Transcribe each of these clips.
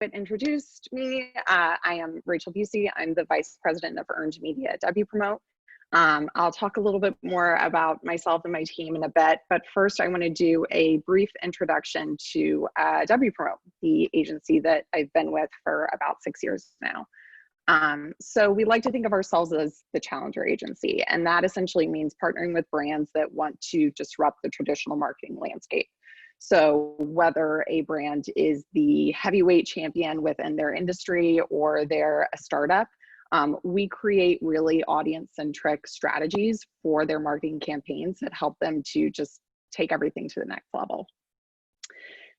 bit introduced me, I am Rachel Busey. I'm the Vice President of Earned Media at Wpromote. I'll talk a little bit more about myself and my team in a bit, but first I want to do a brief introduction to Wpromote, the agency that I've been with for about 6 years now. So we like to think of ourselves as the challenger agency, and that essentially means partnering with brands that want to disrupt the traditional marketing landscape. So whether a brand is the heavyweight champion within their industry or they're a startup, we create really audience-centric strategies for their marketing campaigns that help them to just take everything to the next level.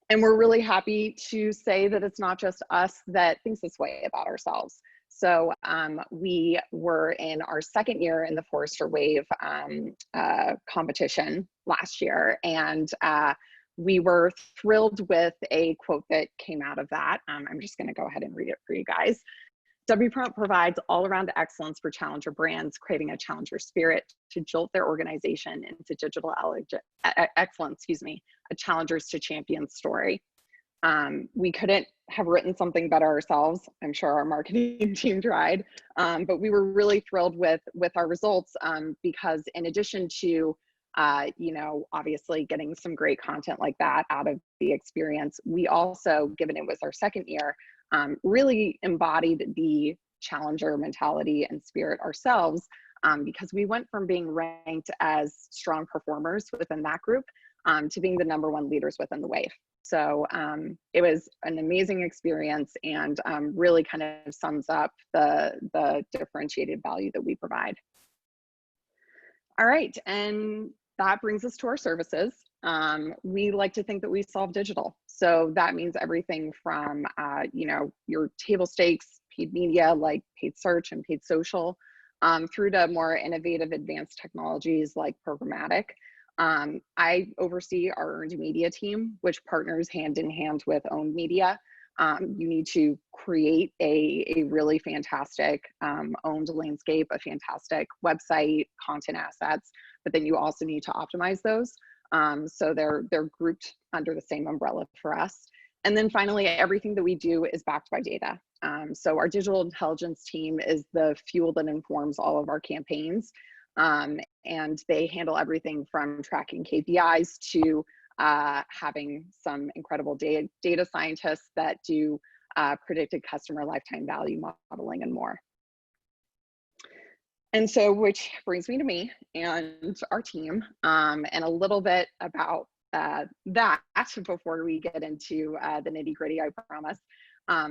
And we're really happy to say that it's not just us that thinks this way about ourselves. So we were in our second year in the Forrester Wave competition last year, and we were thrilled with a quote that came out of that. I'm just going to go ahead and read it for you guys. Wpromote provides all-around excellence for challenger brands, creating a challenger spirit to jolt their organization into digital excellence, a challengers to champions story. We couldn't have written something better ourselves. I'm sure our marketing team tried, but we were really thrilled with our results because in addition to obviously getting some great content like that out of the experience, we also, given it was our second year, really embodied the challenger mentality and spirit ourselves, because we went from being ranked as strong performers within that group to being the #1 leaders within the wave. So it was an amazing experience, and really kind of sums up the differentiated value that we provide. All right, and that brings us to our services. We like to think that we solve digital. So that means everything from, your table stakes, paid media like paid search and paid social, through to more innovative advanced technologies like programmatic. I oversee our earned media team, which partners hand in hand with owned media. You need to create a really fantastic owned landscape, a fantastic website, content assets, but then you also need to optimize those. So they're grouped under the same umbrella for us. And then finally, everything that we do is backed by data. So our digital intelligence team is the fuel that informs all of our campaigns. And they handle everything from tracking KPIs to having some incredible data scientists that do predicted customer lifetime value modeling and more. And so, which brings me to me and our team, and a little bit about that before we get into the nitty-gritty, I promise.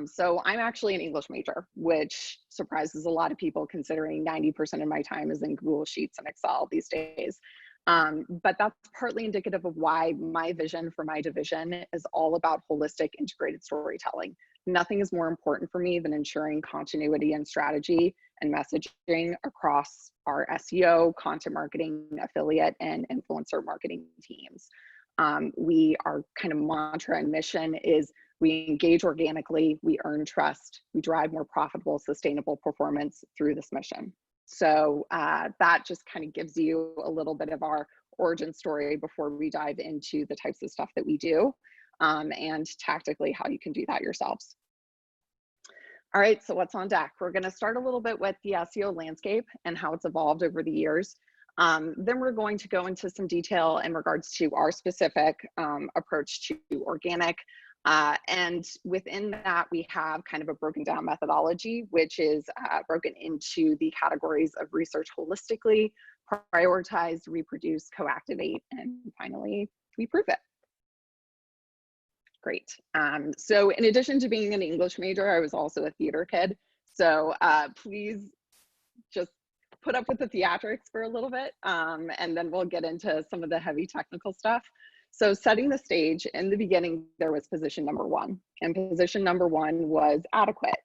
So I'm actually an English major, which surprises a lot of people considering 90% of my time is in Google Sheets and Excel these days. But that's partly indicative of why my vision for my division is all about holistic integrated storytelling. Nothing is more important for me than ensuring continuity and strategy and messaging across our SEO, content marketing, affiliate, and influencer marketing teams. Our kind of mantra and mission is we engage organically, we earn trust, we drive more profitable, sustainable performance through this mission. So that just kind of gives you a little bit of our origin story before we dive into the types of stuff that we do, and tactically how you can do that yourselves. All right, so what's on deck? We're going to start a little bit with the SEO landscape and how it's evolved over the years. Then we're going to go into some detail in regards to our specific approach to organic. And within that, we have kind of a broken down methodology, which is broken into the categories of research holistically, prioritize, reproduce, co-activate, and finally, we prove it. Great. So in addition to being an English major, I was also a theater kid. So please just put up with the theatrics for a little bit, and then we'll get into some of the heavy technical stuff. So setting the stage, in the beginning, there was position #1, and position #1 was adequate,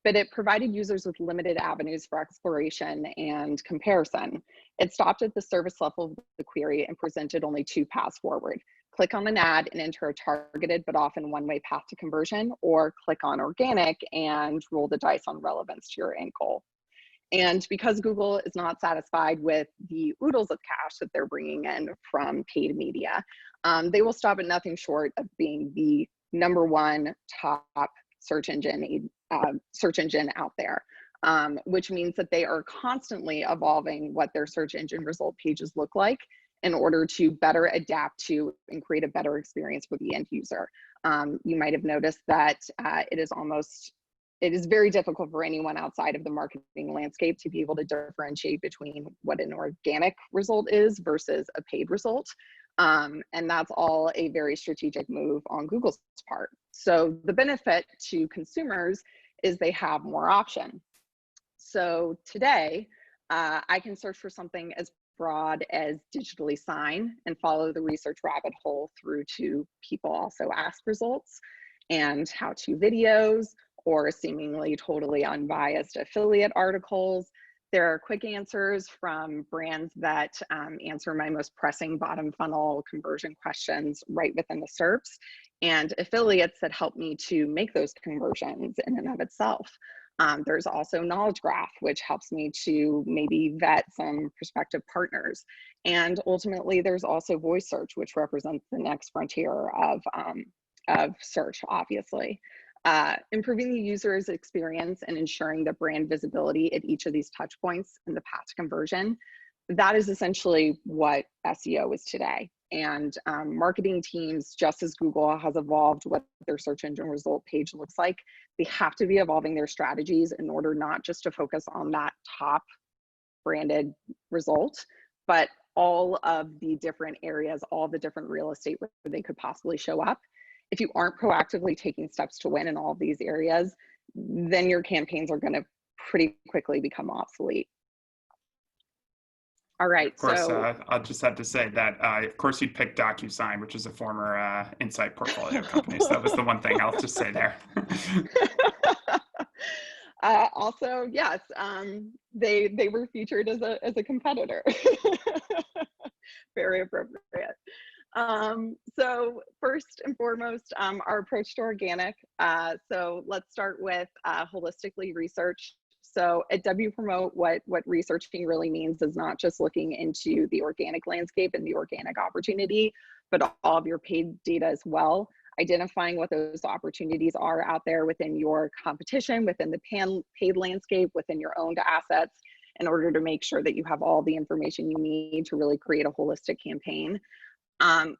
but it provided users with limited avenues for exploration and comparison. It stopped at the service level of the query and presented only 2 paths forward. Click on an ad and enter a targeted but often one-way path to conversion, or click on organic and roll the dice on relevance to your end goal. And because Google is not satisfied with the oodles of cash that they're bringing in from paid media, they will stop at nothing short of being the #1 top search engine out there, which means that they are constantly evolving what their search engine result pages look like in order to better adapt to and create a better experience for the end user. You might have noticed that it is very difficult for anyone outside of the marketing landscape to be able to differentiate between what an organic result is versus a paid result. And that's all a very strategic move on Google's part. So the benefit to consumers is they have more option. So today, I can search for something as broad as digitally sign and follow the research rabbit hole through to people also ask results and how-to videos or seemingly totally unbiased affiliate articles. There are quick answers from brands that answer my most pressing bottom funnel conversion questions right within the SERPs, and affiliates that help me to make those conversions in and of itself. There's also Knowledge Graph, which helps me to maybe vet some prospective partners. And ultimately, there's also voice search, which represents the next frontier of search, obviously. Improving the user's experience and ensuring the brand visibility at each of these touch points in the path to conversion. That is essentially what SEO is today. And marketing teams, just as Google has evolved what their search engine result page looks like, they have to be evolving their strategies in order not just to focus on that top branded result, but all of the different areas, all the different real estate where they could possibly show up. If you aren't proactively taking steps to win in all of these areas, then your campaigns are going to pretty quickly become obsolete. All right. Of course, so I'll just have to say that, of course, you'd pick DocuSign, which is a former Insight portfolio company. So that was the one thing I'll just say there. Also, yes, they were featured as a competitor. Very appropriate. So first and foremost, our approach to organic. So let's start with holistically research. So at Wpromote, what researching really means is not just looking into the organic landscape and the organic opportunity, but all of your paid data as well, identifying what those opportunities are out there within your competition, within the paid landscape, within your owned assets, in order to make sure that you have all the information you need to really create a holistic campaign.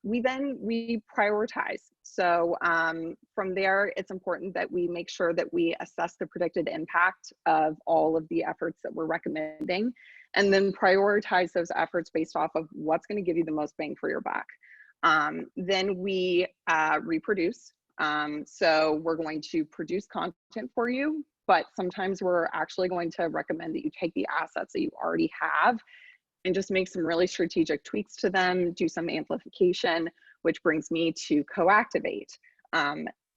We prioritize. So from there, it's important that we make sure that we assess the predicted impact of all of the efforts that we're recommending, and then prioritize those efforts based off of what's going to give you the most bang for your buck. Then we reproduce. So we're going to produce content for you, but sometimes we're actually going to recommend that you take the assets that you already have and just make some really strategic tweaks to them, do some amplification, which brings me to co-activate.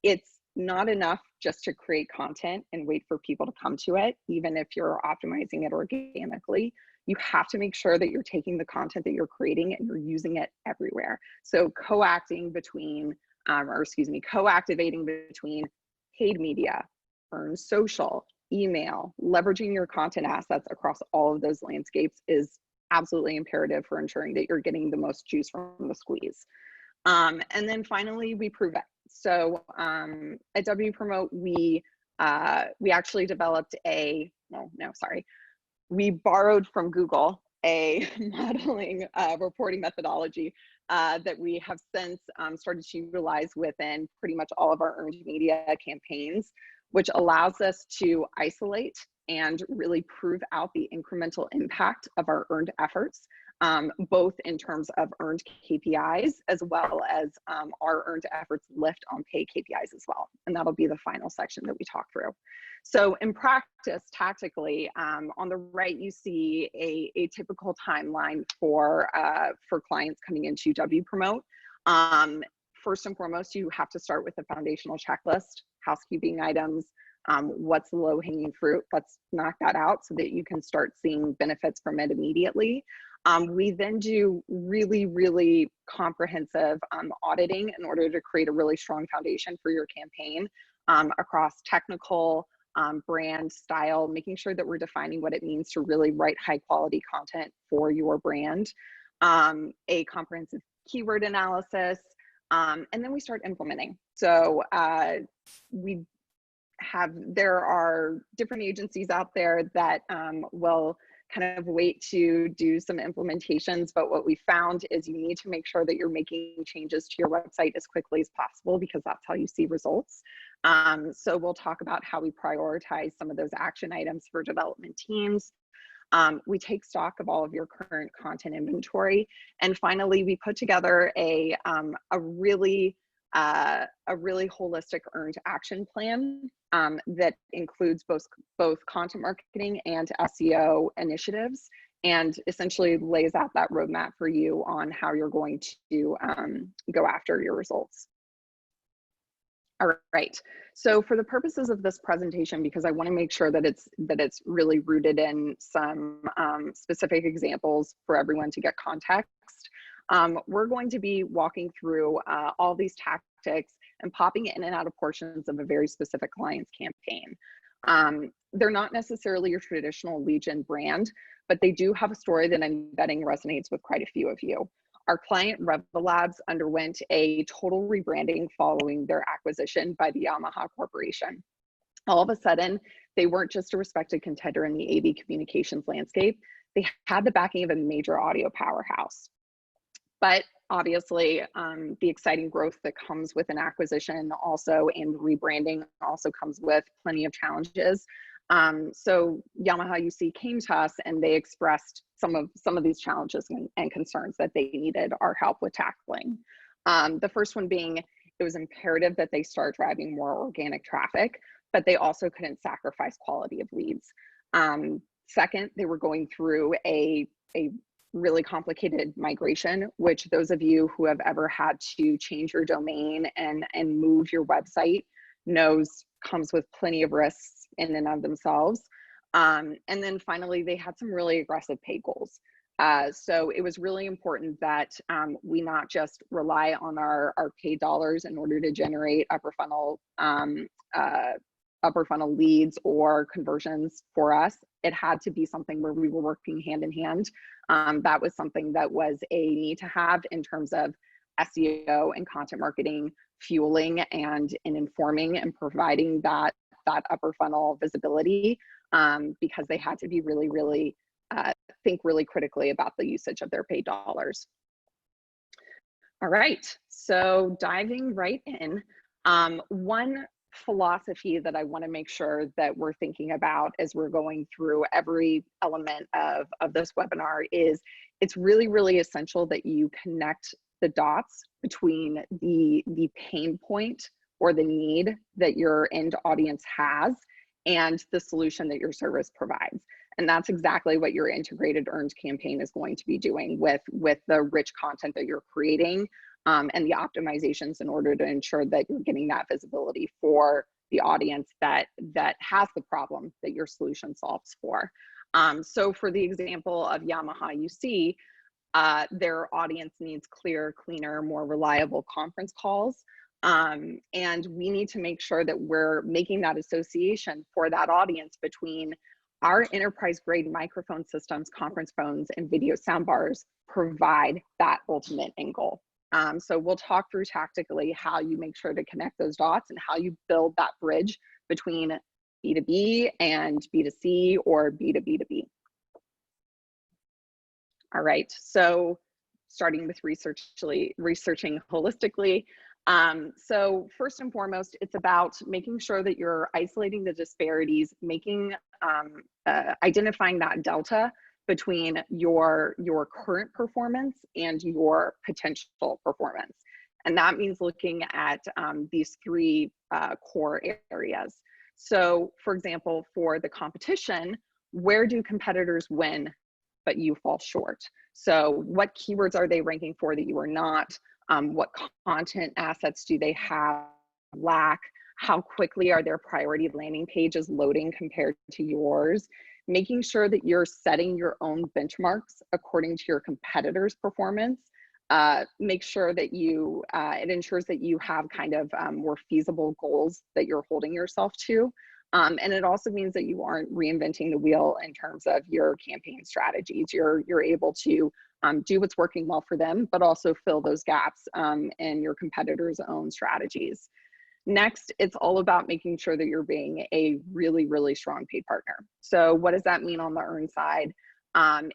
It's not enough just to create content and wait for people to come to it, even if you're optimizing it organically. You have to make sure that you're taking the content that you're creating and you're using it everywhere. So co-activating between paid media, earned social, email, leveraging your content assets across all of those landscapes is absolutely imperative for ensuring that you're getting the most juice from the squeeze. And then finally, we prove it. So at Wpromote, we actually developed we borrowed from Google a modeling reporting methodology that we have since started to utilize within pretty much all of our earned media campaigns, which allows us to isolate and really prove out the incremental impact of our earned efforts, both in terms of earned KPIs as well as our earned efforts lift on paid KPIs as well. And that'll be the final section that we talk through. So in practice, tactically, on the right, you see a typical timeline for clients coming into Wpromote. First and foremost, you have to start with a foundational checklist, housekeeping items, what's the low-hanging fruit. Let's knock that out so that you can start seeing benefits from it immediately. We then do really, really comprehensive auditing in order to create a really strong foundation for your campaign across technical, brand, style, making sure that we're defining what it means to really write high-quality content for your brand, a comprehensive keyword analysis, and then we start implementing. So there are different agencies out there that will kind of wait to do some implementations, but what we found is you need to make sure that you're making changes to your website as quickly as possible, because that's how you see results. So we'll talk about how we prioritize some of those action items for development teams. We take stock of all of your current content inventory, and finally, we put together a really holistic earned action plan that includes both content marketing and SEO initiatives, and essentially lays out that roadmap for you on how you're going to go after your results. All right, so for the purposes of this presentation, because I want to make sure that it's really rooted in some specific examples for everyone to get context, we're going to be walking through all these tactics and popping in and out of portions of a very specific client's campaign. They're not necessarily your traditional lead gen brand, but they do have a story that I'm betting resonates with quite a few of you. Our client Revelabs underwent a total rebranding following their acquisition by the Yamaha Corporation. All of a sudden, they weren't just a respected contender in the AV communications landscape, they had the backing of a major audio powerhouse. But obviously, the exciting growth that comes with an acquisition also and rebranding also comes with plenty of challenges. So Yamaha UC came to us and they expressed some of these challenges and concerns that they needed our help with tackling. The first one being, it was imperative that they start driving more organic traffic, but they also couldn't sacrifice quality of leads. Second, they were going through a really complicated migration, which those of you who have ever had to change your domain and move your website knows comes with plenty of risks in and of themselves. And then finally, they had some really aggressive pay goals. So it was really important that we not just rely on our paid dollars in order to generate upper funnel leads or conversions for us. It had to be something where we were working hand in hand. That was something that was a need to have in terms of SEO and content marketing fueling and informing and providing that upper funnel visibility, because they had to be really think really critically about the usage of their paid dollars. All right, so diving right in, one philosophy that I want to make sure that we're thinking about as we're going through every element of this webinar is it's really essential that you connect the dots between the pain point or the need that your end audience has and the solution that your service provides. And that's exactly what your integrated earned campaign is going to be doing with the rich content that you're creating, and the optimizations in order to ensure that you're getting that visibility for the audience that has the problem that your solution solves for. So for the example of Yamaha UC, their audience needs clearer, cleaner, more reliable conference calls. And we need to make sure that we're making that association for that audience between our enterprise grade microphone systems, conference phones, and video soundbars provide that ultimate end goal. So we'll talk through tactically how you make sure to connect those dots and how you build that bridge between B2B and B2C or B2B2B. All right, so starting with researching holistically. So first and foremost, it's about making sure that you're isolating the disparities, identifying that delta between your current performance and your potential performance. And that means looking at these three core areas. So for example, for the competition, where do competitors win but you fall short? So what keywords are they ranking for that you are not? What content assets do they lack? How quickly are their priority landing pages loading compared to yours? Making sure that you're setting your own benchmarks according to your competitors' performance. Make sure that it ensures that you have kind of more feasible goals that you're holding yourself to. And it also means that you aren't reinventing the wheel in terms of your campaign strategies. You're able to do what's working well for them, but also fill those gaps in your competitors' own strategies. Next, it's all about making sure that you're being a really, really strong paid partner. So what does that mean on the earn side?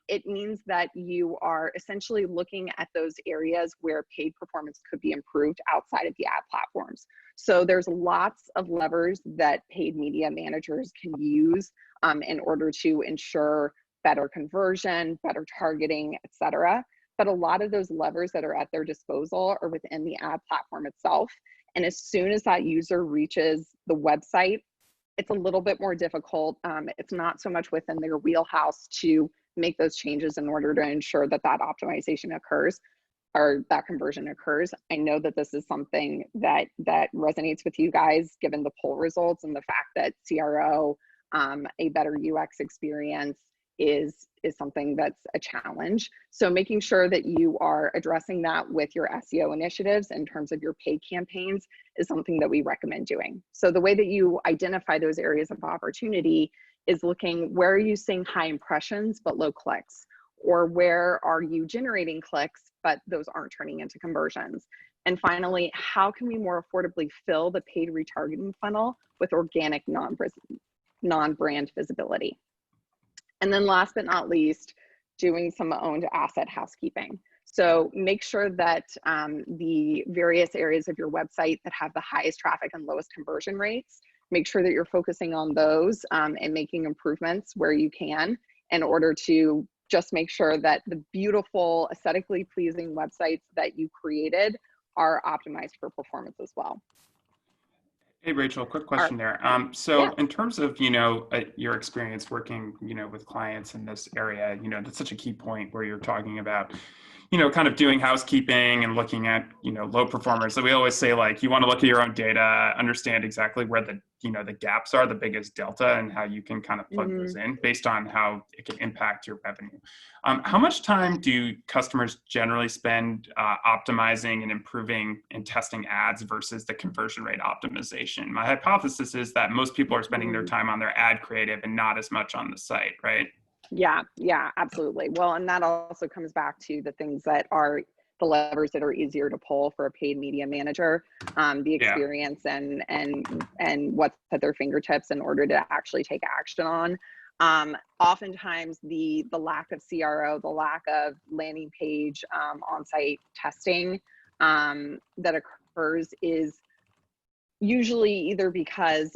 It means that you are essentially looking at those areas where paid performance could be improved outside of the ad platforms. So there's lots of levers that paid media managers can use in order to ensure better conversion, better targeting, et cetera. But a lot of those levers that are at their disposal are within the ad platform itself. And as soon as that user reaches the website, it's a little bit more difficult. It's not so much within their wheelhouse to make those changes in order to ensure that that optimization occurs or that conversion occurs. I know that this is something that resonates with you guys, given the poll results and the fact that CRO, a better UX experience is something that's a challenge. So making sure that you are addressing that with your SEO initiatives in terms of your paid campaigns is something that we recommend doing. So the way that you identify those areas of opportunity is looking, where are you seeing high impressions but low clicks? Or where are you generating clicks but those aren't turning into conversions? And finally, how can we more affordably fill the paid retargeting funnel with organic non-brand visibility? And then last but not least, doing some owned asset housekeeping. So make sure that the various areas of your website that have the highest traffic and lowest conversion rates, make sure that you're focusing on those and making improvements where you can in order to just make sure that the beautiful, aesthetically pleasing websites that you created are optimized for performance as well. Hey, Rachel, quick question there. Yeah. In terms of, your experience working, with clients in this area, that's such a key point where you're talking about, kind of doing housekeeping and looking at, low performers. So we always say, like, you want to look at your own data, understand exactly where the gaps are, the biggest delta, and how you can kind of plug those in based on how it can impact your revenue. How much time do customers generally spend optimizing and improving and testing ads versus the conversion rate optimization? My hypothesis is that most people are spending their time on their ad creative and not as much on the site, right? Yeah, absolutely. Well, and that also comes back to the things that are the levers that are easier to pull for a paid media manager, the experience and what's at their fingertips in order to actually take action on. Oftentimes the lack of CRO, the lack of landing page on-site testing that occurs is usually either because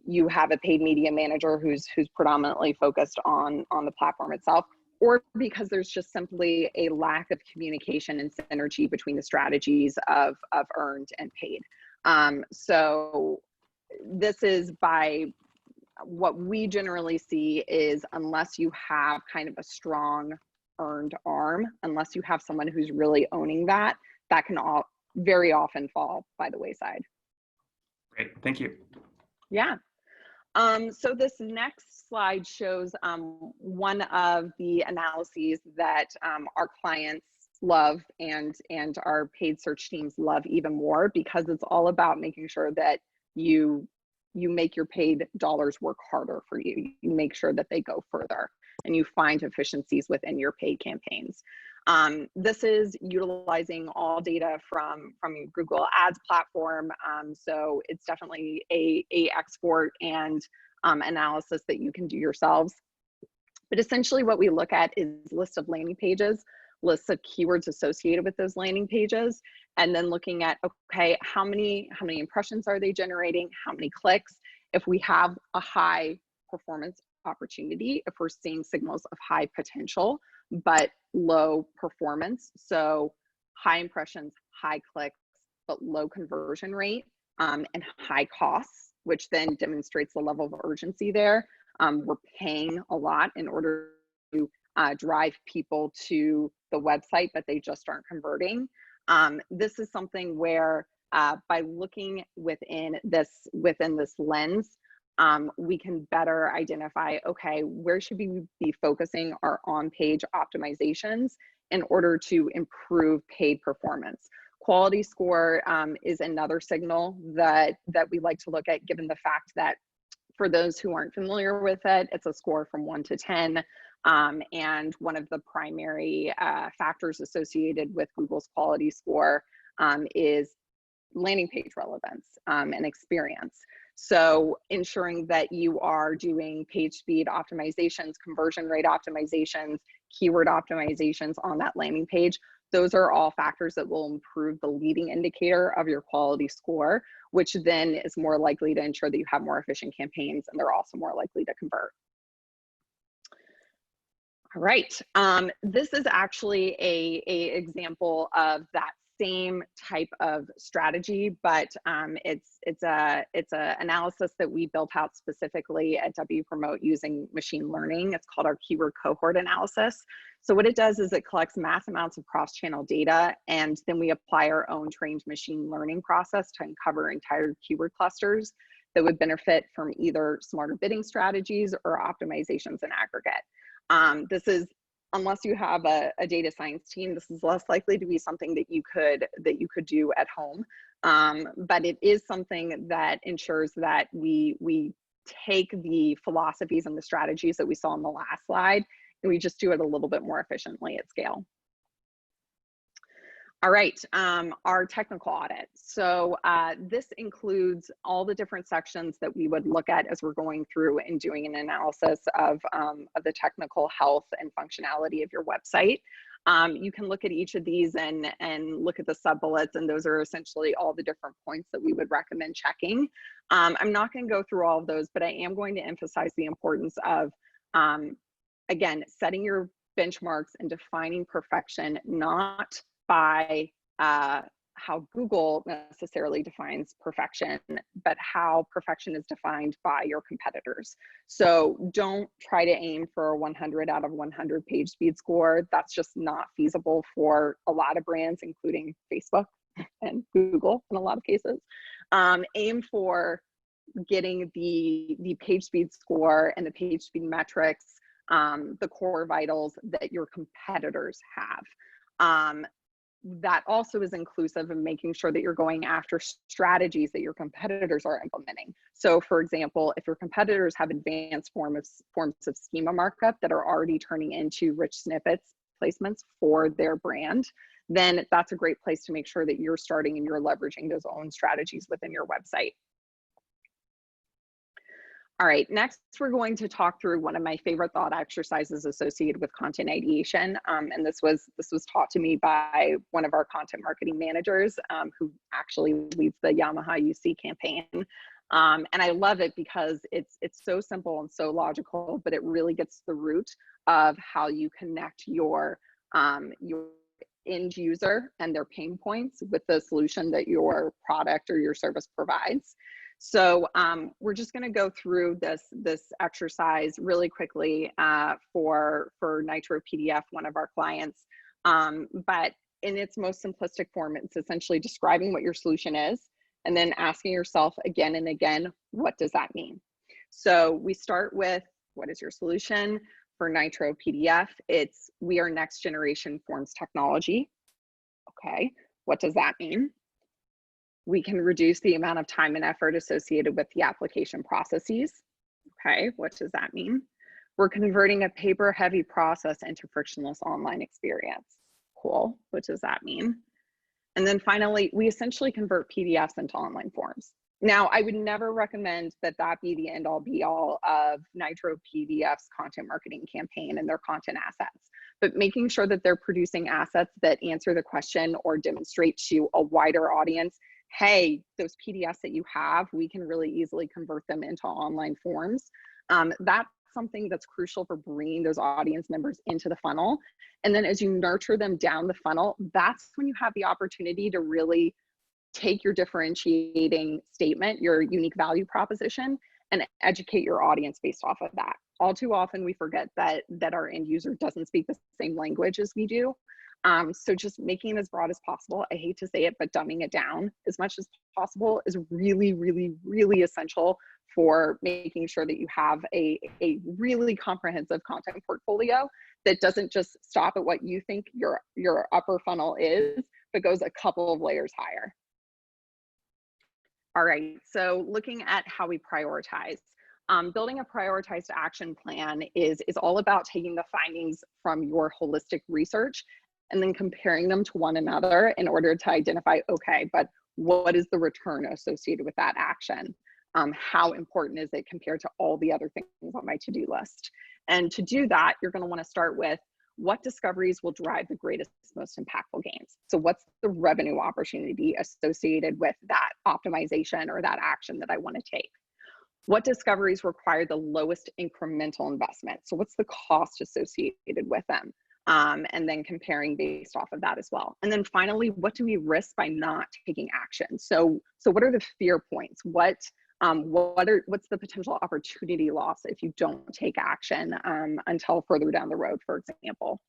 you have a paid media manager who's predominantly focused on the platform itself, or because there's just simply a lack of communication and synergy between the strategies of earned and paid. So this is by what we generally see is, unless you have kind of a strong earned arm, unless you have someone who's really owning that, that can all very often fall by the wayside. Great, thank you. Yeah. So this next slide shows one of the analyses that our clients love and our paid search teams love even more, because it's all about making sure that you make your paid dollars work harder for you. You make sure that they go further and you find efficiencies within your paid campaigns. This is utilizing all data from Google Ads platform. So it's definitely a export and analysis that you can do yourselves. But essentially what we look at is lists of landing pages, lists of keywords associated with those landing pages, and then looking at, okay, how many impressions are they generating? How many clicks? If we have a high performance opportunity, if we're seeing signals of high potential, but low performance, so high impressions, high clicks, but low conversion rate, and high costs, which then demonstrates the level of urgency there. We're paying a lot in order to drive people to the website, but they just aren't converting. This is something where by looking within this lens, we can better identify, okay, where should we be focusing our on-page optimizations in order to improve paid performance. Quality score is another signal that we like to look at, given the fact that for those who aren't familiar with it, it's a score from 1 to 10. And one of the primary factors associated with Google's quality score is landing page relevance and experience. So ensuring that you are doing page speed optimizations, conversion rate optimizations, keyword optimizations on that landing page. Those are all factors that will improve the leading indicator of your quality score, which then is more likely to ensure that you have more efficient campaigns, and they're also more likely to convert. All right, this is actually a example of that same type of strategy, but it's a analysis that we built out specifically at Wpromote using machine learning. It's called our keyword cohort analysis. So what it does is it collects mass amounts of cross-channel data, and then we apply our own trained machine learning process to uncover entire keyword clusters that would benefit from either smarter bidding strategies or optimizations in aggregate. This is, unless you have a data science team, this is less likely to be something that you could do at home. But it is something that ensures that we take the philosophies and the strategies that we saw on the last slide, and we just do it a little bit more efficiently at scale. All right, our technical audit. So this includes all the different sections that we would look at as we're going through and doing an analysis of the technical health and functionality of your website. You can look at each of these and look at the sub-bullets, and those are essentially all the different points that we would recommend checking. I'm not going to go through all of those, but I am going to emphasize the importance of, again, setting your benchmarks and defining perfection, not by how Google necessarily defines perfection, but how perfection is defined by your competitors. So don't try to aim for a 100 out of 100 page speed score. That's just not feasible for a lot of brands, including Facebook and Google in a lot of cases. Aim for getting the page speed score and the page speed metrics, the core vitals that your competitors have. That also is inclusive of making sure that you're going after strategies that your competitors are implementing. So for example, if your competitors have advanced forms of schema markup that are already turning into rich snippets placements for their brand, then that's a great place to make sure that you're starting and you're leveraging those own strategies within your website. All right, next we're going to talk through one of my favorite thought exercises associated with content ideation. And this was taught to me by one of our content marketing managers who actually leads the Yamaha UC campaign. And I love it because it's so simple and so logical, but it really gets to the root of how you connect your end user and their pain points with the solution that your product or your service provides. So we're just going to go through this exercise really quickly for Nitro PDF, one of our clients. But in its most simplistic form, it's essentially describing what your solution is and then asking yourself again and again, what does that mean? So we start with, what is your solution? For Nitro PDF, it's we are next generation forms technology. Okay, what does that mean? We can reduce the amount of time and effort associated with the application processes. Okay, what does that mean? We're converting a paper-heavy process into frictionless online experience. Cool, what does that mean? And then finally, we essentially convert PDFs into online forms. Now, I would never recommend that be the end-all be-all of Nitro PDF's content marketing campaign and their content assets, but making sure that they're producing assets that answer the question or demonstrate to a wider audience, hey, those PDFs that you have, we can really easily convert them into online forms. That's something that's crucial for bringing those audience members into the funnel. And then as you nurture them down the funnel, that's when you have the opportunity to really take your differentiating statement, your unique value proposition, and educate your audience based off of that. All too often we forget that our end user doesn't speak the same language as we do. So just making it as broad as possible, I hate to say it, but dumbing it down as much as possible is really, really, really essential for making sure that you have a really comprehensive content portfolio that doesn't just stop at what you think your upper funnel is, but goes a couple of layers higher. All right, so looking at how we prioritize. Building a prioritized action plan is all about taking the findings from your holistic research and then comparing them to one another in order to identify, okay, but what is the return associated with that action? How important is it compared to all the other things on my to-do list? And to do that, you're going to want to start with what discoveries will drive the greatest, most impactful gains. So what's the revenue opportunity associated with that optimization or that action that I want to take? What discoveries require the lowest incremental investment? So what's the cost associated with them? And then comparing based off of that as well. And then finally, what do we risk by not taking action? So what are the fear points? What's the potential opportunity loss if you don't take action until further down the road, for example?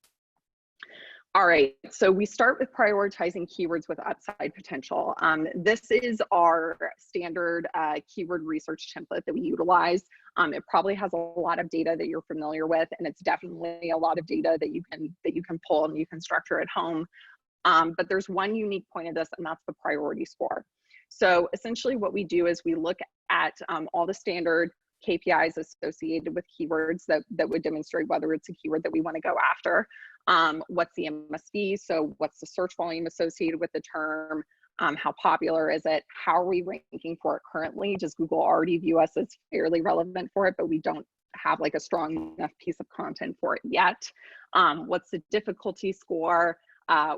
All right, so we start with prioritizing keywords with upside potential. This is our standard keyword research template that we utilize. It probably has a lot of data that you're familiar with, and it's definitely a lot of data that you can pull and you can structure at home. But there's one unique point of this, and that's the priority score. So essentially what we do is we look at all the standard KPIs associated with keywords that would demonstrate whether it's a keyword that we want to go after. What's the MSV? So what's the search volume associated with the term? How popular is it? How are we ranking for it currently? Does Google already view us as fairly relevant for it, but we don't have like a strong enough piece of content for it yet? What's the difficulty score?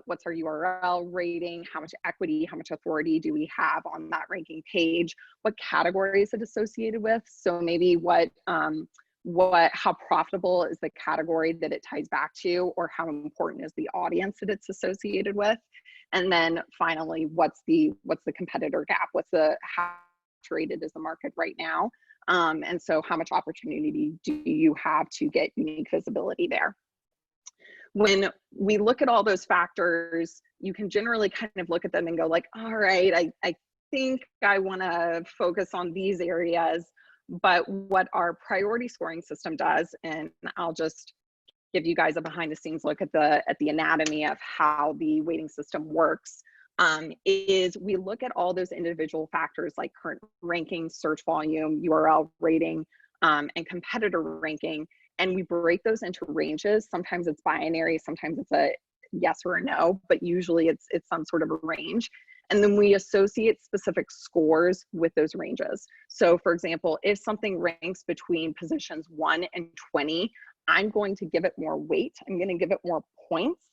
What's our URL rating? How much equity, how much authority do we have on that ranking page? What category is it associated with? So maybe how profitable is the category that it ties back to, or how important is the audience that it's associated with? And then finally, what's the competitor gap? How saturated is the market right now? And so how much opportunity do you have to get unique visibility there? When we look at all those factors, you can generally kind of look at them and go like, all right, I think I want to focus on these areas. But what our priority scoring system does, and I'll just give you guys a behind the scenes look at the anatomy of how the weighting system works, is we look at all those individual factors like current ranking, search volume, URL rating, and competitor ranking. And we break those into ranges. Sometimes it's binary, sometimes it's a yes or a no, but usually it's some sort of a range. And then we associate specific scores with those ranges. So for example, if something ranks between positions 1 and 20, I'm going to give it more weight. I'm going to give it more points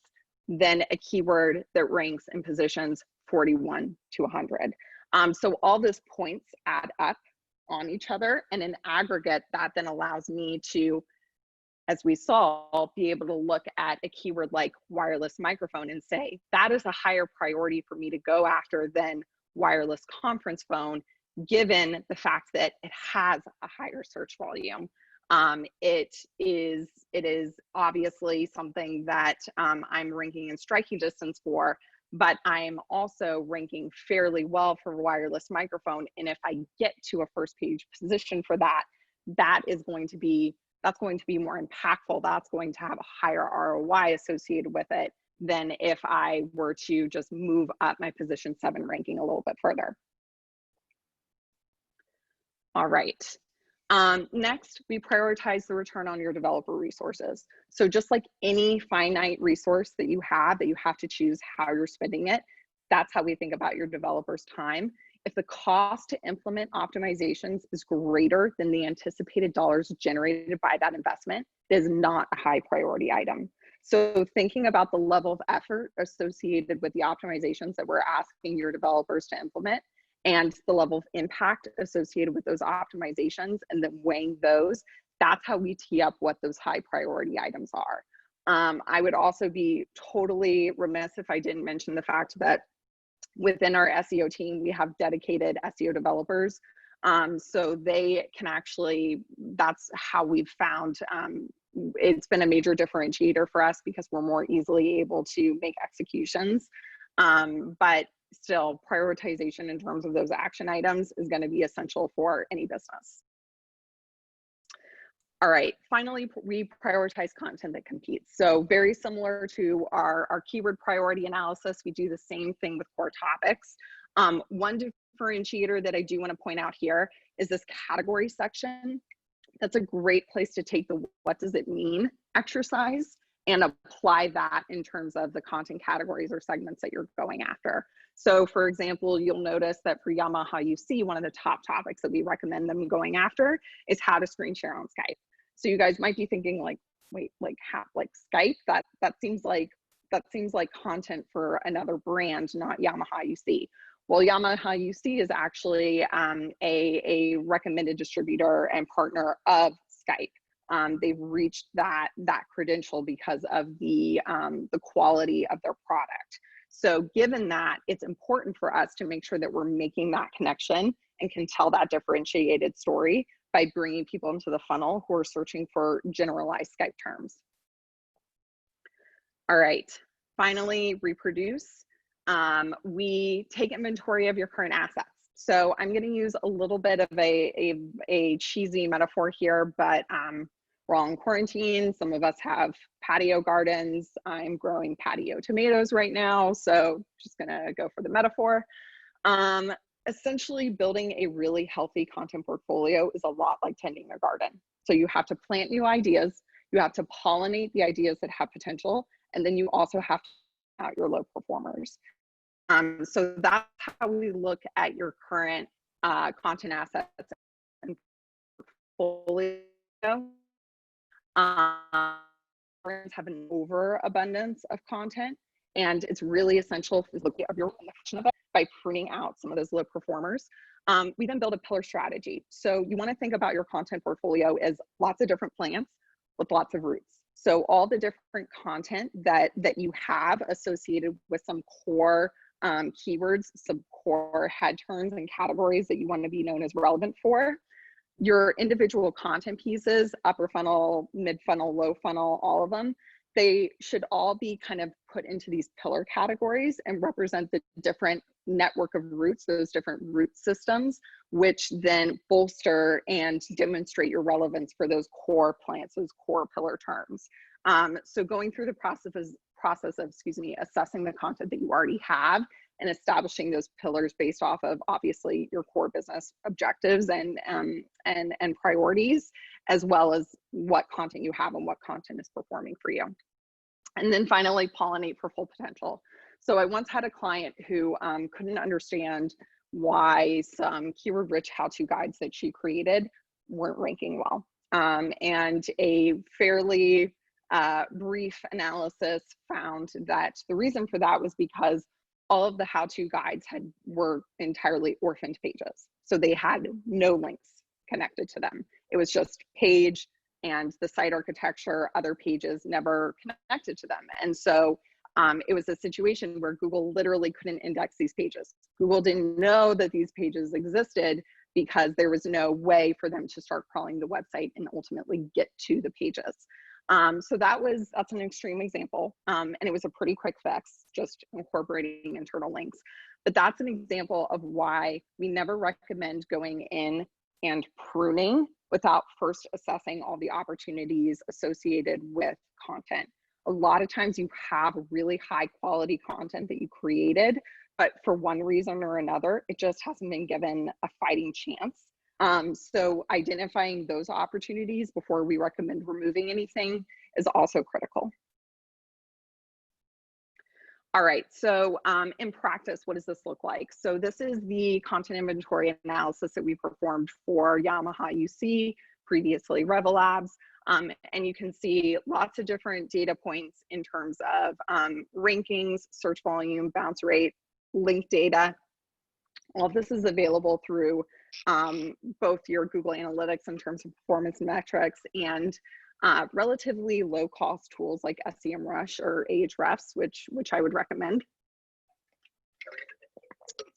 than a keyword that ranks in positions 41 to 100. So all those points add up on each other, and in aggregate, that then allows me to, as we saw, be able to look at a keyword like wireless microphone and say, that is a higher priority for me to go after than wireless conference phone, given the fact that it has a higher search volume. It is obviously something that I'm ranking in striking distance for, but I'm also ranking fairly well for wireless microphone. And if I get to a first page position for that, that's going to be more impactful. That's going to have a higher ROI associated with it than if I were to just move up my position 7 ranking a little bit further. All right. Next, we prioritize the return on your developer resources. So just like any finite resource that you have to choose how you're spending it, that's how we think about your developers' time. If the cost to implement optimizations is greater than the anticipated dollars generated by that investment, it is not a high priority item. So thinking about the level of effort associated with the optimizations that we're asking your developers to implement and the level of impact associated with those optimizations, and then weighing those, that's how we tee up what those high priority items are. I would also be totally remiss if I didn't mention the fact that within our SEO team, we have dedicated SEO developers. So they can actually, that's how we've found, it's been a major differentiator for us because we're more easily able to make executions. But still, prioritization in terms of those action items is going to be essential for any business. All right, finally, we prioritize content that competes. So very similar to our keyword priority analysis, we do the same thing with core topics. One differentiator that I do want to point out here is this category section. That's a great place to take the what does it mean exercise and apply that in terms of the content categories or segments that you're going after. So for example, you'll notice that for Yamaha UC, one of the top topics that we recommend them going after is how to screen share on Skype. So you guys might be thinking like, wait, like how, like Skype? That seems like content for another brand, not Yamaha UC. Well, Yamaha UC is actually a recommended distributor and partner of Skype. They've reached that credential because of the quality of their product. So given that, it's important for us to make sure that we're making that connection and can tell that differentiated story by bringing people into the funnel who are searching for generalized Skype terms. All right, finally, reproduce. We take inventory of your current assets. So I'm going to use a little bit of a cheesy metaphor here, but we're all in quarantine. Some of us have patio gardens. I'm growing patio tomatoes right now, so just gonna go for the metaphor. Essentially, building a really healthy content portfolio is a lot like tending a garden. So you have to plant new ideas, you have to pollinate the ideas that have potential, and then you also have to out your low performers. So that's how we look at your current content assets and portfolio. Have an overabundance of content, and it's really essential to look at your reflection of it by pruning out some of those low performers. We then build a pillar strategy. So you want to think about your content portfolio as lots of different plants with lots of roots. So all the different content that you have associated with some core keywords, some core head terms and categories that you want to be known as relevant for. Your individual content pieces, upper funnel, mid funnel, low funnel, all of them, they should all be kind of put into these pillar categories and represent the different network of roots, those different root systems, which then bolster and demonstrate your relevance for those core plants, those core pillar terms. So going through the process of, assessing the content that you already have and establishing those pillars based off of obviously your core business objectives and priorities, as well as what content you have and what content is performing for you. And then finally, pollinate for full potential. So I once had a client who couldn't understand why some keyword-rich how-to guides that she created weren't ranking well. And a fairly brief analysis found that the reason for that was because all of the how-to guides were entirely orphaned pages. So they had no links connected to them. It was just page and the site architecture, other pages never connected to them. And so it was a situation where Google literally couldn't index these pages. Google didn't know that these pages existed because there was no way for them to start crawling the website and ultimately get to the pages. So that's an extreme example. And it was a pretty quick fix, just incorporating internal links. But that's an example of why we never recommend going in and pruning without first assessing all the opportunities associated with content. A lot of times you have really high quality content that you created, but for one reason or another, it just hasn't been given a fighting chance. So identifying those opportunities before we recommend removing anything is also critical. All right, so in practice, what does this look like? So this is the content inventory analysis that we performed for Yamaha UC, previously Revelabs. And you can see lots of different data points in terms of rankings, search volume, bounce rate, link data. All of this is available through both your Google Analytics in terms of performance metrics and relatively low cost tools like SEMrush or Ahrefs, which I would recommend.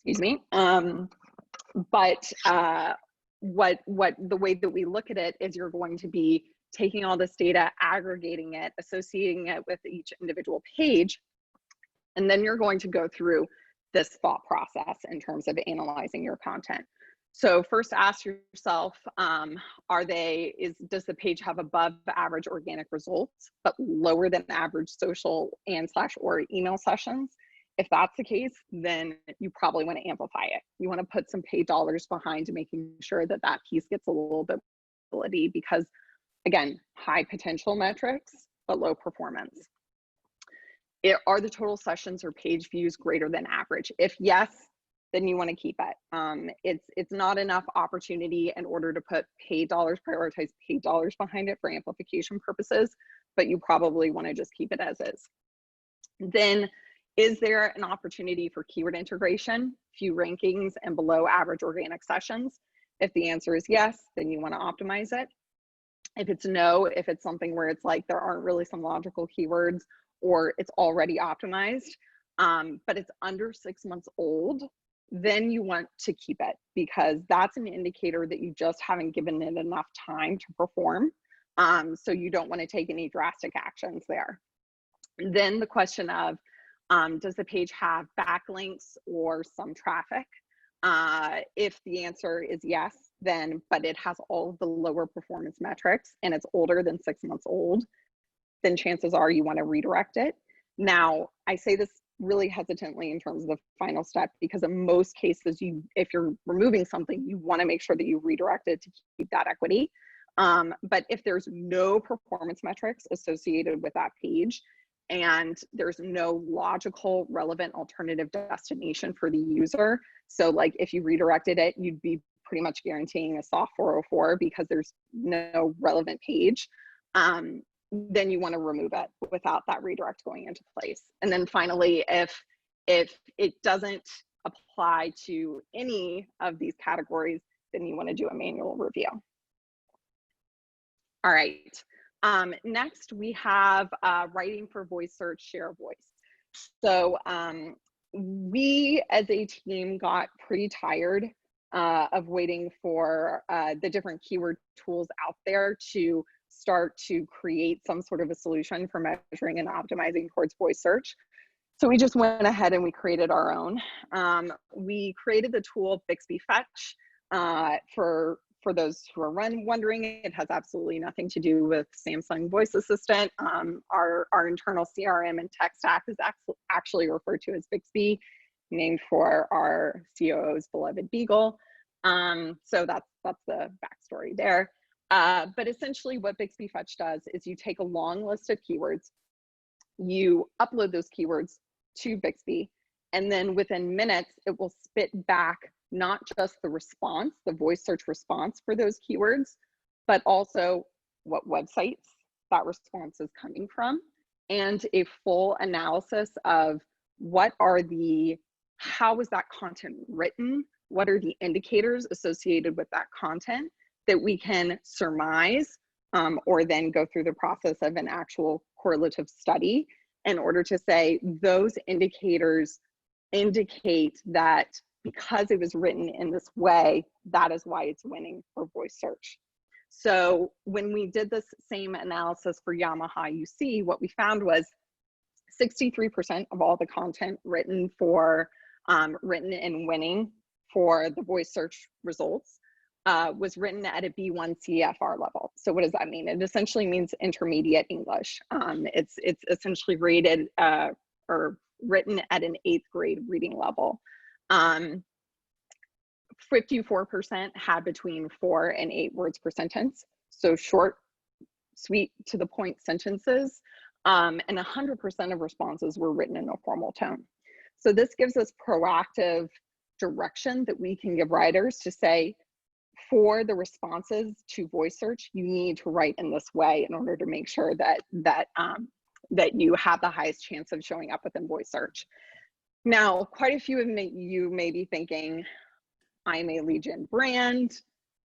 Excuse me. But what the way that we look at it is you're going to be taking all this data, aggregating it, associating it with each individual page, and then you're going to go through this thought process in terms of analyzing your content. So first ask yourself, does the page have above average organic results, but lower than average social or email sessions? If that's the case, then you probably want to amplify it. You want to put some paid dollars behind making sure that that piece gets a little bit of visibility because, again, high potential metrics but low performance. Are the total sessions or page views greater than average? If yes, then you want to keep it. It's not enough opportunity in order to put paid dollars, prioritize paid dollars behind it for amplification purposes, but you probably want to just keep it as is. Then, is there an opportunity for keyword integration, few rankings, and below average organic sessions? If the answer is yes, then you want to optimize it. If it's no, if it's something where it's like there aren't really some logical keywords, or it's already optimized, but it's under 6 months old, then you want to keep it, because that's an indicator that you just haven't given it enough time to perform. So you don't want to take any drastic actions there. Then the question of, does the page have backlinks or some traffic? If the answer is yes, then, but it has all of the lower performance metrics and it's older than 6 months old, then chances are you want to redirect it. Now, I say this really hesitantly in terms of the final step, because in most cases, if you're removing something, you want to make sure that you redirect it to keep that equity. But if there's no performance metrics associated with that page, and there's no logical relevant alternative destination for the user, so like if you redirected it, you'd be pretty much guaranteeing a soft 404 because there's no relevant page, then you want to remove it without that redirect going into place. And then finally, if it doesn't apply to any of these categories, then you want to do a manual review. All right. Next, we have writing for voice search, share voice. So we as a team got pretty tired of waiting for the different keyword tools out there to start to create some sort of a solution for measuring and optimizing towards voice search. So we just went ahead and we created our own. We created the tool Bixby Fetch. For those who are wondering, it has absolutely nothing to do with Samsung Voice Assistant. Our internal CRM and tech stack is actually referred to as Bixby, named for our COO's beloved Beagle. So that's the backstory there. But essentially what Bixby Fetch does is you take a long list of keywords, you upload those keywords to Bixby, and then within minutes, it will spit back not just the response, the voice search response for those keywords, but also what websites that response is coming from, and a full analysis of how is that content written? What are the indicators associated with that content that we can surmise or then go through the process of an actual correlative study in order to say those indicators indicate that because it was written in this way, that is why it's winning for voice search. So when we did this same analysis for Yamaha UC, what we found was 63% of all the content written and winning for the voice search results was written at a B1 CFR level. So what does that mean? It essentially means intermediate English. It's essentially rated or written at an 8th grade reading level. 54% had between 4 and 8 words per sentence. So short, sweet, to the point sentences. And 100% of responses were written in a formal tone. So this gives us proactive direction that we can give writers to say, for the responses to voice search, you need to write in this way in order to make sure that you have the highest chance of showing up within voice search. Now, quite a few of you may be thinking, I'm a lead gen brand.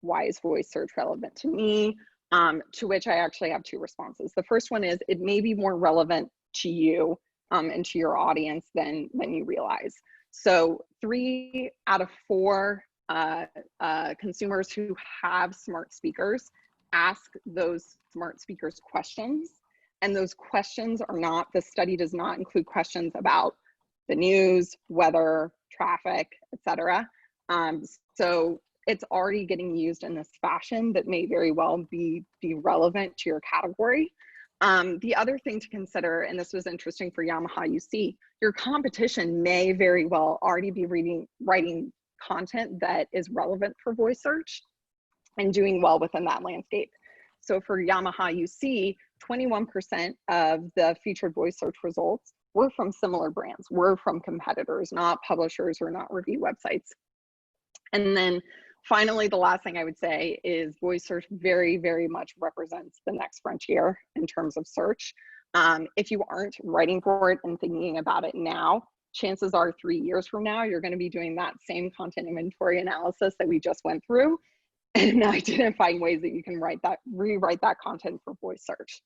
Why is voice search relevant to me? To which I actually have 2 responses. The first one is it may be more relevant to you and to your audience than you realize. So 3 out of 4 consumers who have smart speakers ask those smart speakers questions. And those questions are not, the study does not include questions about the news, weather, traffic, etc. So it's already getting used in this fashion that may very well be relevant to your category. The other thing to consider, and this was interesting for Yamaha UC, your competition may very well already be writing content that is relevant for voice search and doing well within that landscape. So for Yamaha, you see 21% of the featured voice search results were from similar brands, were from competitors, not publishers or not review websites. And then finally, the last thing I would say is voice search very, very much represents the next frontier in terms of search. If you aren't writing for it and thinking about it now, chances are 3 years from now, you're going to be doing that same content inventory analysis that we just went through and identifying ways that you can rewrite that content for voice search.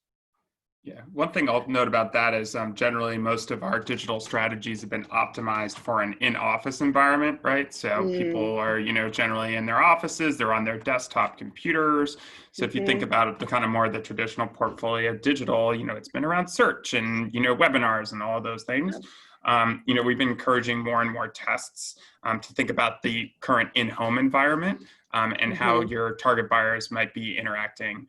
Yeah, one thing I'll note about that is generally most of our digital strategies have been optimized for an in-office environment, right? So people are, generally in their offices, they're on their desktop computers. So if you think about the kind of more the traditional portfolio digital, it's been around search and, webinars and all of those things. We've been encouraging more and more tests to think about the current in-home environment and how your target buyers might be interacting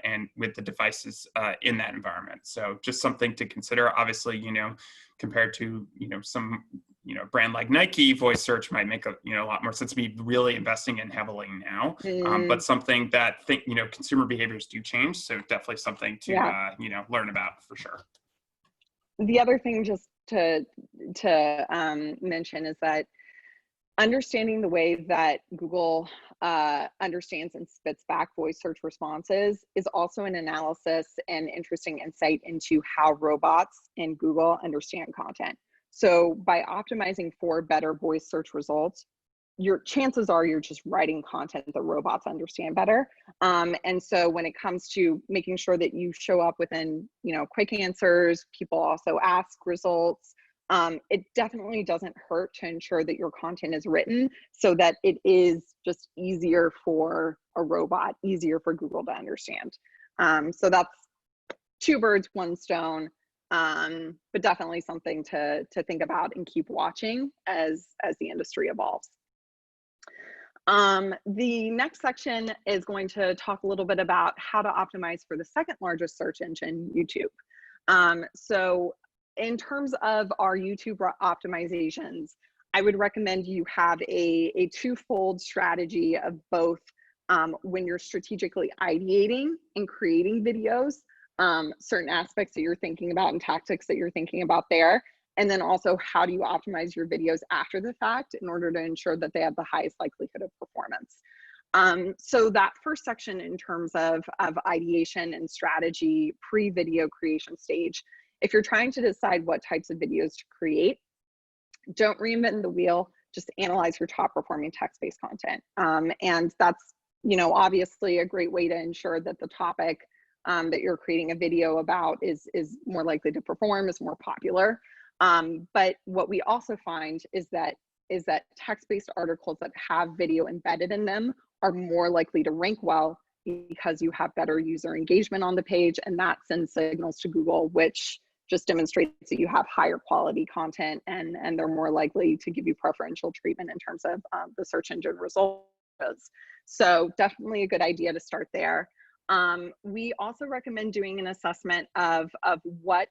and with the devices in that environment. So just something to consider. Obviously, compared to some brand like Nike, voice search might make a lot more sense to be really investing in heavily now. But something that consumer behaviors do change. So definitely something to learn about for sure. The other thing just to mention is that understanding the way that Google understands and spits back voice search responses is also an analysis and interesting insight into how robots and Google understand content. So by optimizing for better voice search results, your chances are you're just writing content that robots understand better. And so when it comes to making sure that you show up within, quick answers, people also ask results, it definitely doesn't hurt to ensure that your content is written so that it is just easier for a robot, easier for Google to understand. So that's 2 birds, 1 stone, but definitely something to think about and keep watching as the industry evolves. The next section is going to talk a little bit about how to optimize for the second largest search engine, YouTube. So in terms of our YouTube optimizations, I would recommend you have a twofold strategy of both when you're strategically ideating and creating videos, certain aspects that you're thinking about and tactics that you're thinking about there. And then also, how do you optimize your videos after the fact in order to ensure that they have the highest likelihood of performance? So that first section in terms of ideation and strategy pre-video creation stage, if you're trying to decide what types of videos to create, don't reinvent the wheel, just analyze your top performing text-based content. And that's, obviously a great way to ensure that the topic that you're creating a video about is more likely to perform, is more popular. But what we also find is that text-based articles that have video embedded in them are more likely to rank well because you have better user engagement on the page, and that sends signals to Google, which just demonstrates that you have higher quality content and they're more likely to give you preferential treatment in terms of the search engine results. So definitely a good idea to start there. We also recommend doing an assessment of what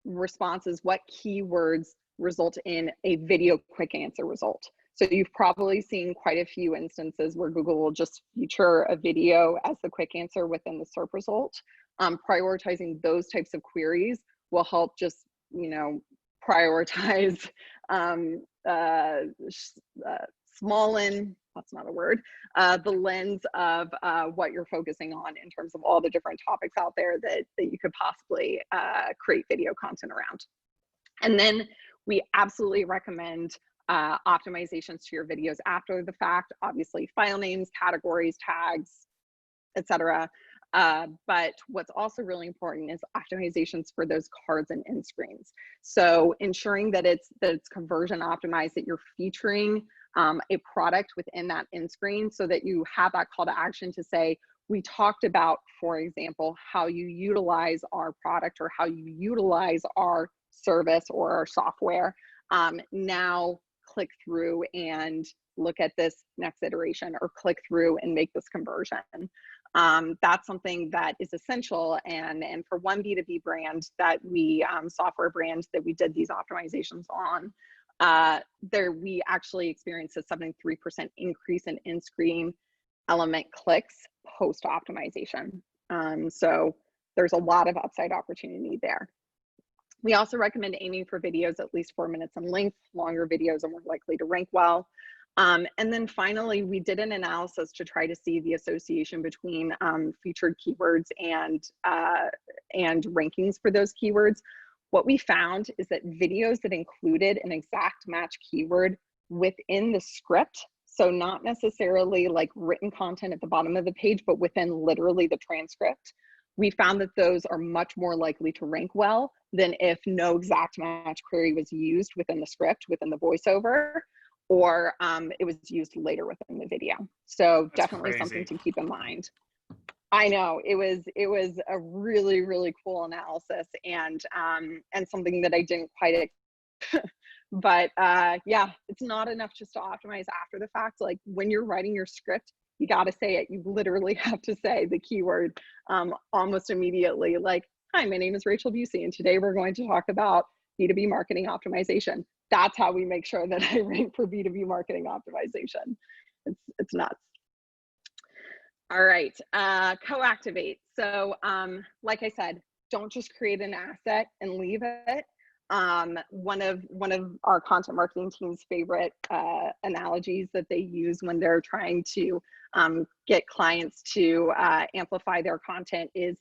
responses, what keywords result in a video quick answer result. So you've probably seen quite a few instances where Google will just feature a video as the quick answer within the SERP result. Prioritizing those types of queries will help just, prioritize, that's not a word, the lens of what you're focusing on in terms of all the different topics out there that you could possibly create video content around. And then we absolutely recommend optimizations to your videos after the fact, obviously file names, categories, tags, etc. But what's also really important is optimizations for those cards and end screens. So ensuring that it's conversion optimized, that you're featuring a product within that end screen so that you have that call to action to say, we talked about, for example, how you utilize our product or how you utilize our service or our software. Now click through and look at this next iteration, or click through and make this conversion. That's something that is essential. And for one B2B brand that we, software brand that we did these optimizations on, we actually experienced a 73% increase in in-screen element clicks post optimization. So there's a lot of upside opportunity there. We also recommend aiming for videos at least 4 minutes in length. Longer videos are more likely to rank well. And then finally, we did an analysis to try to see the association between featured keywords and rankings for those keywords. What we found is that videos that included an exact match keyword within the script, so not necessarily like written content at the bottom of the page, but within literally the transcript, we found that those are much more likely to rank well than if no exact match query was used within the script, within the voiceover, or it was used later within the video. So That's definitely crazy. something to keep in mind. I know it was a really, really cool analysis, and something that I didn't quite but yeah, it's not enough just to optimize after the fact. Like when you're writing your script, you got to say it. You literally have to say the keyword almost immediately. Like, hi, my name is Rachel Busey, and today we're going to talk about B2B marketing optimization. That's how we make sure that I rank for B2B marketing optimization. It's nuts. All right, co-activate. So like I said, don't just create an asset and leave it. One of our content marketing team's favorite analogies that they use when they're trying to get clients to amplify their content is,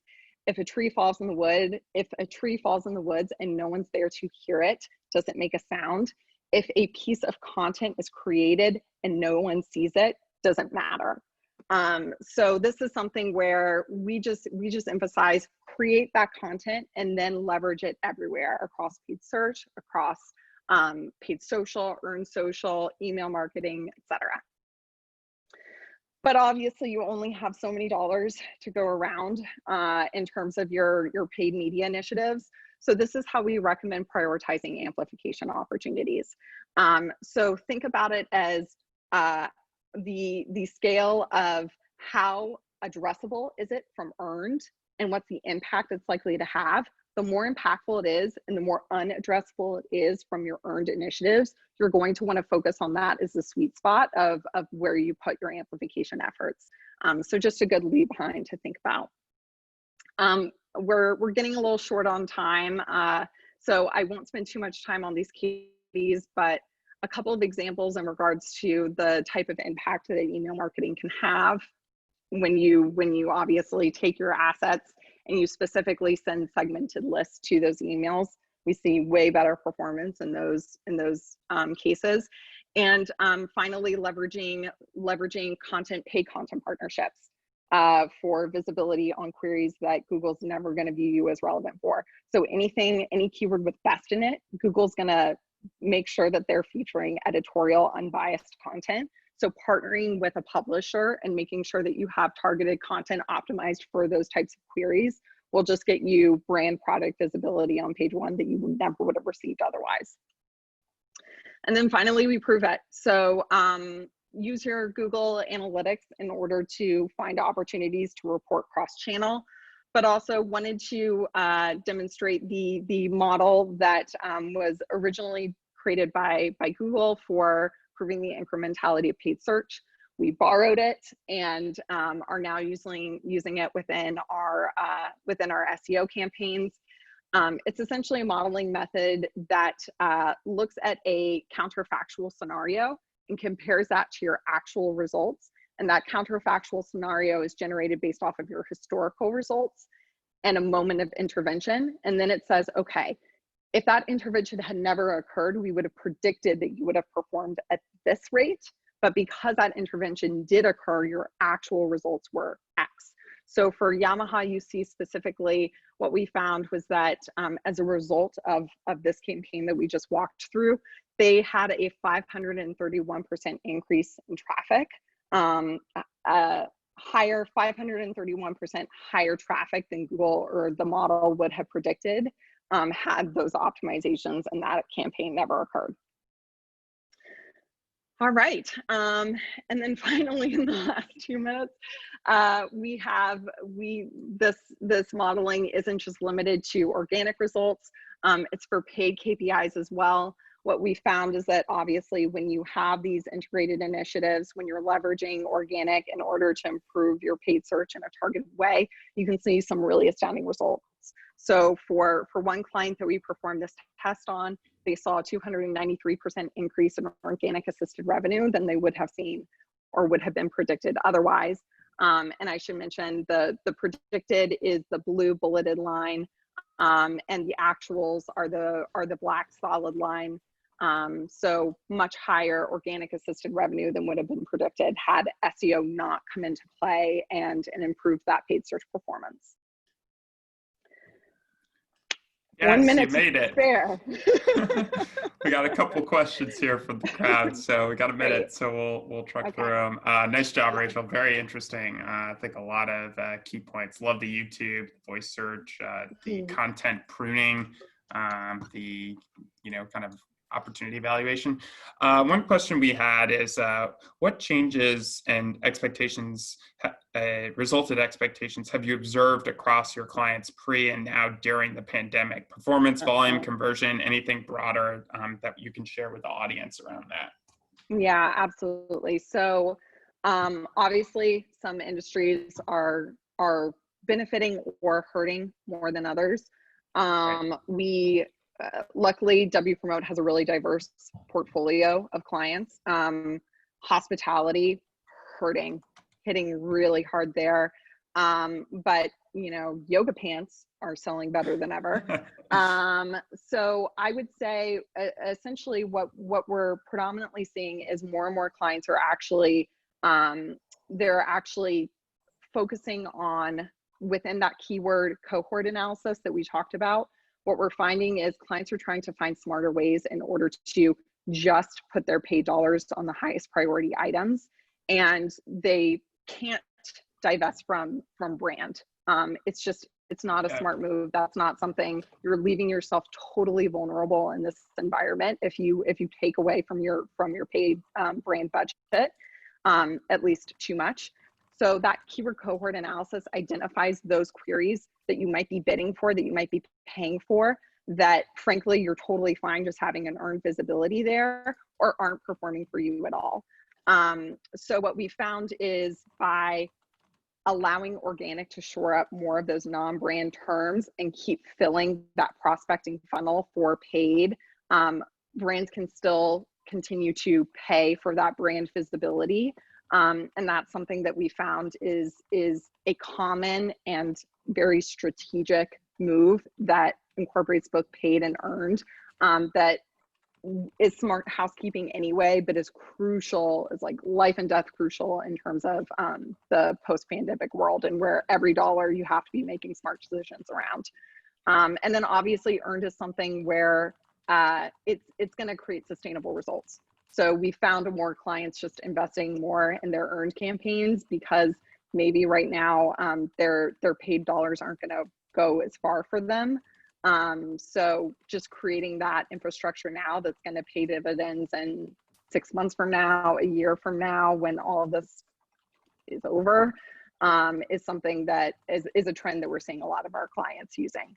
if a tree falls in the woods and no one's there to hear it, does it make a sound? If a piece of content is created and no one sees it, doesn't matter. So this is something where we just emphasize create that content and then leverage it everywhere across paid search, across paid social, earned social, email marketing, etc. But obviously you only have so many dollars to go around in terms of your paid media initiatives. So this is how we recommend prioritizing amplification opportunities. So think about it as the scale of how addressable is it from earned and what's the impact it's likely to have. The more impactful it is and the more unaddressable it is from your earned initiatives, you're going to want to focus on that as the sweet spot of where you put your amplification efforts. So just a good lead behind to think about. We're getting a little short on time, so I won't spend too much time on these keys, but a couple of examples in regards to the type of impact that email marketing can have when you obviously take your assets and you specifically send segmented lists to those emails. We see way better performance in those cases. And finally, leveraging paid content partnerships for visibility on queries that Google's never going to view you as relevant for. So any keyword with best in it, Google's going to make sure that they're featuring editorial, unbiased content. So partnering with a publisher and making sure that you have targeted content optimized for those types of queries will just get you brand product visibility on page one that you never would have received otherwise. And then finally, we prove it. So use your Google Analytics in order to find opportunities to report cross-channel, but also wanted to demonstrate the model that was originally created by Google for proving the incrementality of paid search. We borrowed it and are now using it within our SEO campaigns. It's essentially a modeling method that looks at a counterfactual scenario and compares that to your actual results. And that counterfactual scenario is generated based off of your historical results and a moment of intervention. And then it says, okay, if that intervention had never occurred, we would have predicted that you would have performed at this rate. But because that intervention did occur, your actual results were X. So for Yamaha UC specifically, what we found was that as a result of this campaign that we just walked through, they had a 531% increase in traffic, higher 531% higher traffic than Google or the model would have predicted had those optimizations and that campaign never occurred. All right, and then finally in the last 2 minutes, this modeling isn't just limited to organic results, it's for paid KPIs as well. what we found is that obviously when you have these integrated initiatives, when you're leveraging organic in order to improve your paid search in a targeted way, you can see some really astounding results. So for one client that we performed this test on, they saw a 293% increase in organic assisted revenue than they would have seen or would have been predicted otherwise. And I should mention the predicted is the blue bulleted line, and the actuals are the black solid line. So much higher organic assisted revenue than would have been predicted had SEO not come into play and improved that paid search performance. Yes, 1 minute you made it. Spare. We got a couple questions here from the crowd, so we got a minute, Great. so we'll truck Okay. through them. Nice job, Rachel. Very interesting. I think a lot of key points. Love the YouTube, voice search, the content pruning, the kind of opportunity evaluation. One question we had is what changes and expectations, resulted expectations have you observed across your clients pre and now during the pandemic? Performance, volume, conversion, anything broader that you can share with the audience around that? Yeah, absolutely. So obviously some industries are benefiting or hurting more than others. We luckily, Wpromote has a really diverse portfolio of clients. Hospitality, hitting really hard there. But yoga pants are selling better than ever. So I would say essentially what we're predominantly seeing is more and more clients are actually, they're actually focusing on within that keyword cohort analysis that we talked about. What we're finding is clients are trying to find smarter ways in order to just put their paid dollars on the highest priority items, and they can't divest from brand. It's not a smart move. That's not something, you're leaving yourself totally vulnerable in this environment if you take away from your paid brand budget, at least too much. So that keyword cohort analysis identifies those queries that you might be bidding for, that you might be paying for, that frankly, you're totally fine just having an earned visibility there or aren't performing for you at all. So what we found is by allowing organic to shore up more of those non-brand terms and keep filling that prospecting funnel for paid, brands can still continue to pay for that brand visibility. And that's something that we found is a common and very strategic move that incorporates both paid and earned, that is smart housekeeping anyway, but is crucial, is like life and death crucial in terms of the post-pandemic world, and where every dollar you have to be making smart decisions around. And then obviously earned is something where it's going to create sustainable results. So we found more clients just investing more in their earned campaigns because maybe right now their paid dollars aren't going to go as far for them. So just creating that infrastructure now that's going to pay dividends in 6 months from now, a year from now, when all of this is over, is something that is a trend that we're seeing a lot of our clients using.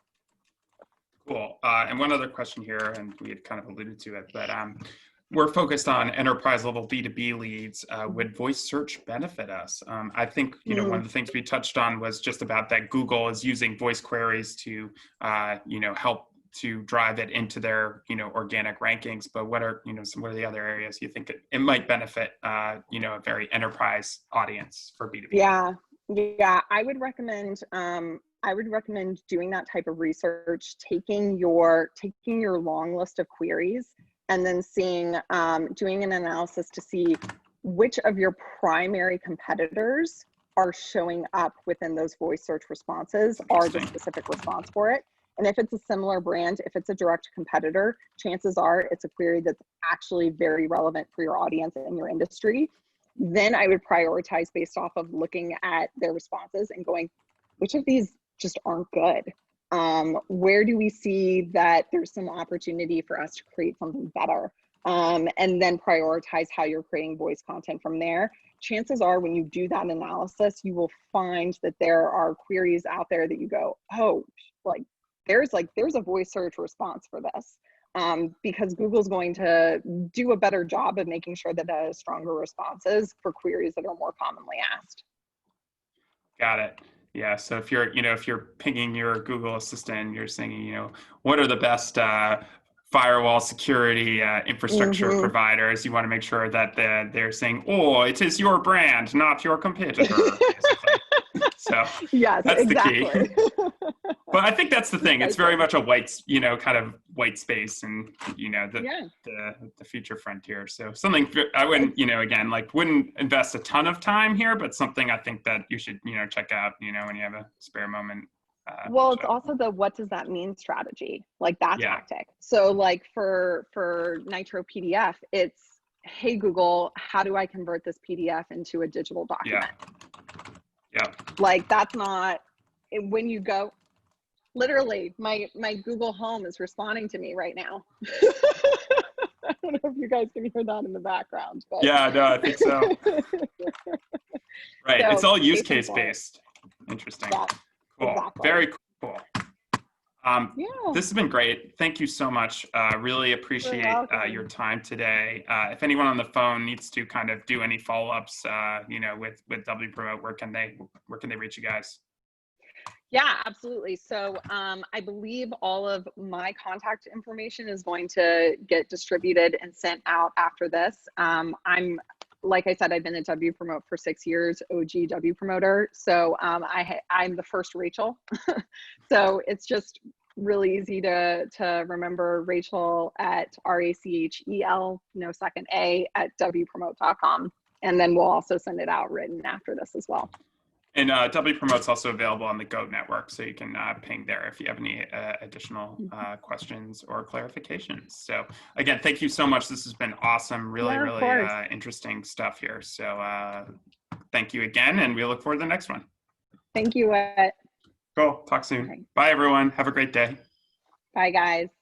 Cool. And one other question here, and we had kind of alluded to it, but we're focused on enterprise level B2B leads. Would voice search benefit us? I think, one of the things we touched on was just about that Google is using voice queries to, help to drive it into their, organic rankings. But what are, some of the other areas you think it might benefit, a very enterprise audience for B2B? Yeah, I would recommend doing that type of research, taking your long list of queries and then doing an analysis to see which of your primary competitors are showing up within those voice search responses, are the specific response for it. And if it's a similar brand, if it's a direct competitor, chances are it's a query that's actually very relevant for your audience and your industry. Then I would prioritize based off of looking at their responses and going, which of these just aren't good? Where do we see that there's some opportunity for us to create something better? And then prioritize how you're creating voice content from there. Chances are when you do that analysis, you will find that there are queries out there that you go, oh, there's a voice search response for this. because Google's going to do a better job of making sure that it has stronger responses for queries that are more commonly asked. Got it. Yeah. So if you're, if you're pinging your Google Assistant, you're saying, what are the best firewall security infrastructure providers? You want to make sure that they're saying, oh, it is your brand, not your competitor, basically. So yes, that's exactly. the key. But I think that's the thing. It's very much a kind of white space, and the future frontier. So something I wouldn't, again, wouldn't invest a ton of time here, but something I think that you should, check out, when you have a spare moment. Well, it's also the what does that mean strategy, like that tactic. So like for Nitro PDF, it's, hey Google, how do I convert this PDF into a digital document? Yeah. Like that's not, when you go, literally my Google Home is responding to me right now. I don't know if you guys can hear that in the background, but yeah, no, I think so. Right. So, it's all use case based. Interesting. Yeah, cool. exactly. Very cool. This has been great. Thank you so much. Really appreciate your time today. If anyone on the phone needs to kind of do any follow-ups, with Wpromote, where can they reach you guys? Yeah, absolutely. So I believe all of my contact information is going to get distributed and sent out after this. Like I said, I've been at Wpromote for 6 years, OG Wpromoter. So I'm the first Rachel. So it's just really easy to remember Rachel at RACHEL, no second A, at Wpromote.com. And then we'll also send it out written after this as well. And Wpromote's also available on the Go network, so you can ping there if you have any additional questions or clarifications. So again, thank you so much. This has been awesome. Really interesting stuff here. So thank you again, and we look forward to the next one. Thank you, Whit. Cool. Talk soon. Bye, everyone. Have a great day. Bye, guys.